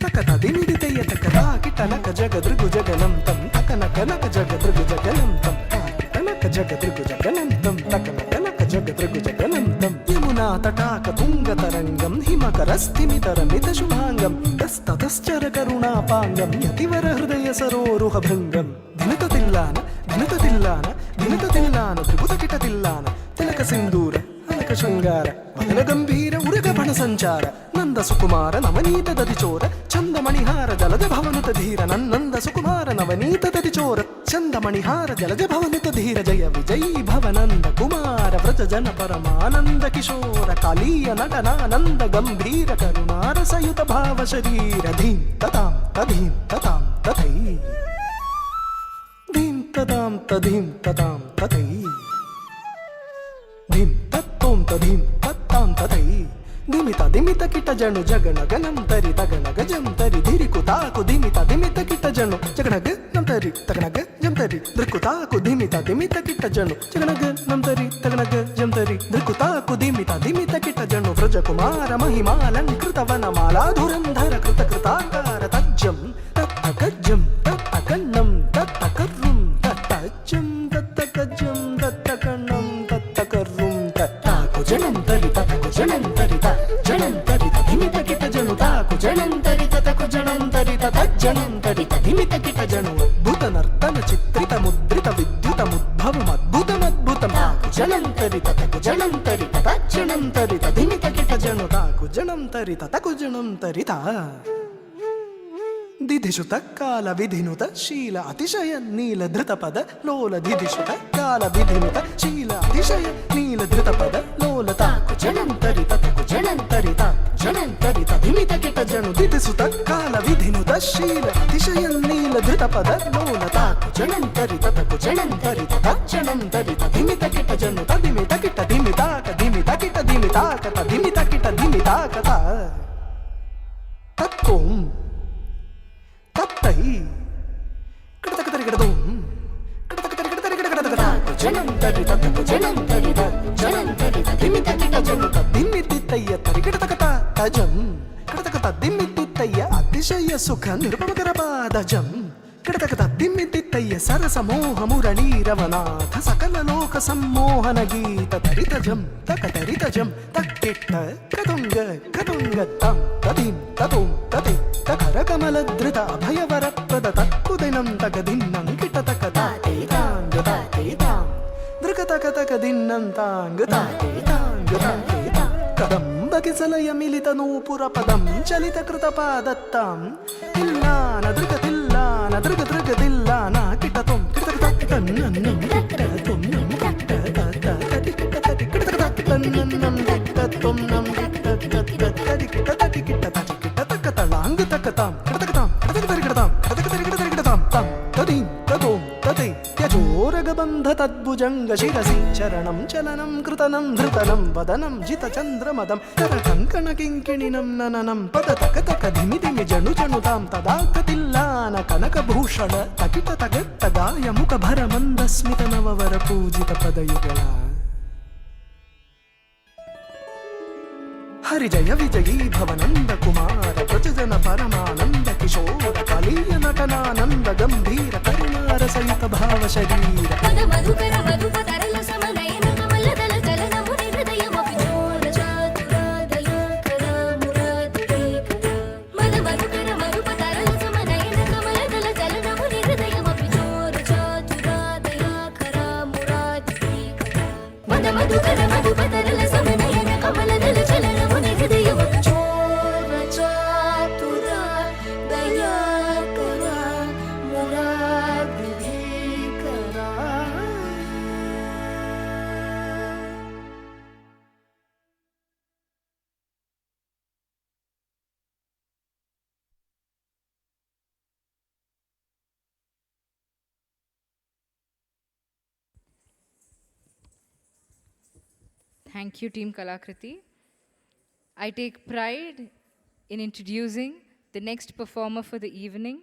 ತಕತ ದಿಮಿದಿತೆಯ ತಕತ ಕಿಟನಕ ಜಗದೃಗುಜಗನಂ ತಂ ತಕನಕನಕ ಜಗದೃಗುಜಗನಂ ತಂ ತಕನಕ ಜಗದೃಗುಜಗನಂ ತಂ ತಕನಕನಕ ಜಗದೃಗುಜಗನಂ ತಂ ಯಮುನಾ ತಟಾಕ ತುಂಗತರಂಗಂ ಹಿಮಕರಸ್ಥಿಮಿತರಮಿತ ಶುಭಾಂಗಂ ತಸ್ತತಶ್ಚರ ಕರುಣಾಪಾಂಗಂ ಯತಿವರ ಹೃದಯ ಸರೋರುಹ ಭೃಂಗಂ ದಿನತತಿಲ್ಲಾನ ದಿನತತಿಲ್ಲಾನ ದಿನತತಿಲ್ಲಾನ ತ್ರಿಪುತಕಿಟತಿಲ್ಲಾನ ತಿಲಕ ಸಿಂಧೂರ ಅಲಕ ಶೃಂಗಾರ ಮದನ ಗಂಭೀರ ಉರಗ ಬಣ ಸಂಚಾರ ನಂದ ಸುಕುಮಾರ ನವನೀತ ದದಿಚೋರ ಚಂದ ಮಣಿಹಾರ ಜಲಜ ಭವನುತ ಧೀರ ನನ್ನಂದ ಸುಕುಮಾರ ನವನೀತ ದದಿಚೋರ ಚಂದ ಮಣಿಹಾರ ಜಲಜ ಭವನುತ ಧೀರ ಜಯ ವಿಜಯೀ ಭವನಂದ ಕುಮಾರ ವ್ರಜ ಜನ ಪರಮಾನಂದ ಕಿಶೋರ ಕಾಲೀಯ ನಟನಾನಂದ ಗಂಭೀರ ಕರುಣಾರ ಸಯುತ ಭಾವ ಶರೀರ ಧೀಂ ತತಾಂ ತಧೀಂ ತತಾಂ ತಥೈ ಧೀಂ ತತಾಂ ತಧೀಂ ತತಾಂ ತಥೈ ಧಿಂ ತತ್ತೋಂ ತಧೀಂ ತತ್ತಾಂ ತಥೈ ಧಿಮಿತ ಧಿಮಿತ ಕಿಟ ಜಣು ಜಗಣ ಗಣಂ ತರಿ ತಗಣ ಗಜಂ ತರಿ ಧಿರಿಕು ತಾಕು ಧಿಮಿತ ಧಿಮಿತ ಕಿಟ ಜಣು ಜಗಣಗ ನಂ ತರಿ ತಗಣಗ ಜಂ ತರಿ ದೃಕ್ಕು ತಾಕು ಧಿಮಿತ ಧಿಮಿತ ಕಿಟ ಜಣು ಜಗಣಗ ನಂ ತರಿ ತಗಣಗ ಜಂ ತರಿ ದೃಕ್ಕು ತಾಕು ಧಿಮಿತ ಧಿಮಿತ ಕಿಟ ಜಣು ವ್ರಜಕುಮಾರ ಮಹಿಮಾಲಂಕೃತ ವನ ಮಾಲಾಧುರಂಧರ ಕೃತ ಕೃತಾಕಾರ ತಜ್ಜಂ ತತ್ತ ಕಜ್ಜಂ ತತ್ತ ಕಣ್ಣಂ ತತ್ತ ಕರ್ರುಂ ತತ್ತ ಅಜ್ಜಂ ತತ್ತ ಕಜ್ಜಂ ತತ್ತ ಕಣ್ಣಂ ತತ್ತ ಕರ್ರುಂ ತಾಕು ಜಣಂ ತರಿ ತತಕು ಜಣಂ ತರಿ ತ ಜಣಂ ತರಿ ಧಿಮಿತ ಕಿಟ ಜಣು ತಾಕು ಜಣಂ ತರಿ ತತಕು ಜಣಂ ತರಿ ತಜ್ಜಣಂ ತರಿ ಧಿಮಿತ ಕಿಟ ಜಣು ಅದ್ಭುತ ನರ್ತನ ಚಿತ್ರಿತ ಮುದ್ರಿತ ವಿದ್ಯುತ ಮುದ್ಭವಂ ಅದ್ಭುತಮದ್ಭುತಂ ತಾಕು ಜಣಂ ತರಿ ತತಕು ಜಣಂ ತರಿ ತಜ್ಜಣಂ ತರಿ ಧಿಮಿತ ಕಿಟ ಜಣು ತಾಕು ಜಣಂ ತರಿ ತತಕು ಜಣಂ ತರಿ ತ ದಿಧಿಷುತ ಕಾಲ ವಿಧಿನುತ ಶೀಲ ಅತಿಶಯ ನೀಲ ಧೃತ ಪದ ಲೋಲ ದಿಧಿಷುತ ಕಾಲ ವಿಧಿನುತ ಶೀಲ ಅತಿಶಯ ನೀಲ ಧೃತ ಪದ ಲೋಲ ತಾಕು ಜಣಂ ತರಿ ತತಕು ಜಣಂ ತರಿ ತ ಜಣಂ ತರಿ ಧಿಮಿತ ಕಿಟ ಜಣು ದಿಧಿಸುತ ಕಾಲ ವಿಧಿನುತ ಶೀಲ ಅತಿಶಯ ನೀಲ ಧೃತ ಪದ ಲೋಲ ತಾಕು ಜಣಂ ತರಿ ತತಕು ಜಣಂ ತರಿ ತ ಜಣಂ ತರಿ ಧಿಮಿತ ಕಿಟ ಜಣು ತದಿಮಿತ ಕಿಟ ಧಿಮಿತಾಕ ಧಿಮಿತ ಕಿಟ ಧಿಮಿತಾಕ ಧಿಮಿತ ಕಿಟ ಧಿಮಿತಾಕ ತತ್ಕೋಂ ತತ್ತೈ ಕಡತಕತರಿ ಕಡದೋಂ ಕಡತಕತರಿ ಕಡತರಿ ಕಡಕಡಕಡ ಜಣಂ ತರಿ ತತಕು ಜಣಂ ತರಿ ತ ಜಣಂ ತರಿ ಧಿಮಿತ ಕಿಟ ಜಣು ಧಿಮಿತಿತ್ತಯ್ಯ ತರಿ ಕಡತಕತ ತಜಂ ಕಡತಕತ ಧಿಮಿತಿತ್ತಯ್ಯ ಅತಿಶಯ ಸುಖ ನಿರುಪಮಕರ ಪಾದಜಂ ಕಡತಕತ ಧಿಮಿತಿತ್ತಯ್ಯ ಸರಸ ಮೋಹ ಮುರಳೀರವನಾಥ ಸಕಲ ಲೋಕ ಸಮ್ಮೋಹನ ಗೀತ ತರಿತಜಂ ತಕತರಿತಜಂ ತಕ್ಕಿಟ್ಟ ಕದುಂಗ ಕದುಂಗ ತಂ ತದಿಂ ತದುಂ ತದಿ ತಕರ ಕಮಲ ಧೃತ ಅಭಯವರ ಪ್ರದ ತಕ್ಕುದಿನಂ ತಗದಿನ್ನಂ ಕಿಟ ತಕ ತಾಂಗ ತಾಂ ದೃಕ ತಕ ತಕ ದಿನ್ನಂ ತಾಂಗ ತಾಂಗ ಕದಂಬ ಕಿಸಲಯ ಮಿಲಿತ ನೂಪುರ ಪದಂ ಚಲಿತ ಕೃತ ಪಾದತ್ತಾಂ ತಿಲ್ಲಾನ ದೃಗ ತಿಲ್ಲಾನ ದೃಗ ದೃಗ ತಿಲ್ಲಾನ ಕಿಟ ತೊಂ ಕಿಟ ತಕ ತನ್ನನ್ನಂ ಕಿಟ ತೊಂ ನಂ ಕಿಟ ತತ ತಟಿ ಕಿಟ ತಟಿ ಕಿಟ ತಕ ತನ್ನನ್ನಂ ಕಿಟ ತೊಂ ನಂ ಕಿಟ ತತ ತಟಿ ಕಿಟ ತಟಿ ಕಿಟ ತಟಿ ಕಿಟ ತಕ ತಳಾಂಗ ತಕ ತಾಂ ಕಿಟ ತಕ ತಾಂ ಕಿಟ ತಕ ತರಿ ಕಿಟ ತಾಂ ಕಿಟ ತಕ ತರಿ ಕಿಟ ತರಿ ಕಿಟ ತಾಂ ತಾಂ ತದೀಂ ತದೋಂ ತತೈ ತ್ಯಜೋರಗ ಬಂಧ ತದ್ಭುಜಂಗ ಶಿರಸಿ ಚರಣಂ ಚಲನಂ ಕೃತನಂ ಧೃತನಂ ವದನಂ ಜಿತ ಚಂದ್ರಮದಂ ಕರ ಕಂಕಣ ಕಿಂಕಿಣಿನಂ ನನನಂ ಪದ ತಕ ತಕ ಧಿಮಿ ಧಿಮಿ ಜಣು ಜಣು ತಾಂ ತದಾಕ ತಿಲ್ಲಾನ ಕನಕ ಭೂಷಣ ತಕಿಟ ತಗಟ್ಟ ಗಾಯ ಮುಖ ಭರ ಮಂದ ಸ್ಮಿತ ನವವರ ಪೂಜಿತ ಪದಯುಗಳ ಹರಿಜಯ ವಿಜಯೀ ಭವನಂದ ಕುಮಾರ ಪ್ರಜಜನ ಪರಮಾನಂದ ಕಿಶೋರ ಕಾಲೀಯ ನಟನಾನಂದ ಗಂಭೀರ ಕರುಣಾರ ಸಹಿತ ಭಾವ ಶರೀರ ಪದ ಮಧುಕರ ಮಧುಪ ತರಲ ಸಮನಯನ ಕಮಲದಲ ಚಲನ ಮುನಿ ಹೃದಯಮಪಿ ಚೋರ ಚಾತುರ ದಯಾಕರ ಮುರಾತಿರೇಕರ ಮದ ಮಧುಕರ ಮಧುಪ ತರಲ ಸಮನಯನ ಕಮಲದಲ ಚಲನ ಮುನಿ ಹೃದಯಮಪಿ ಚೋರ ಚಾತುರ ದಯಾಕರ ಮುರಾತಿರೇಕರ ಮದ ಮಧುಕರ ಮಧುಪ ತರಲ ಸಮನಯನ ಕಮಲದಲ ಚಲನ ಮುನಿ ಹೃದಯಮಪಿ ಚೋರ ಚಾತುರ ದಯಾಕರ ಮುರಾತಿರೇಕರ. Thank you, Team Kalakriti. I take pride in introducing the next performer for the evening,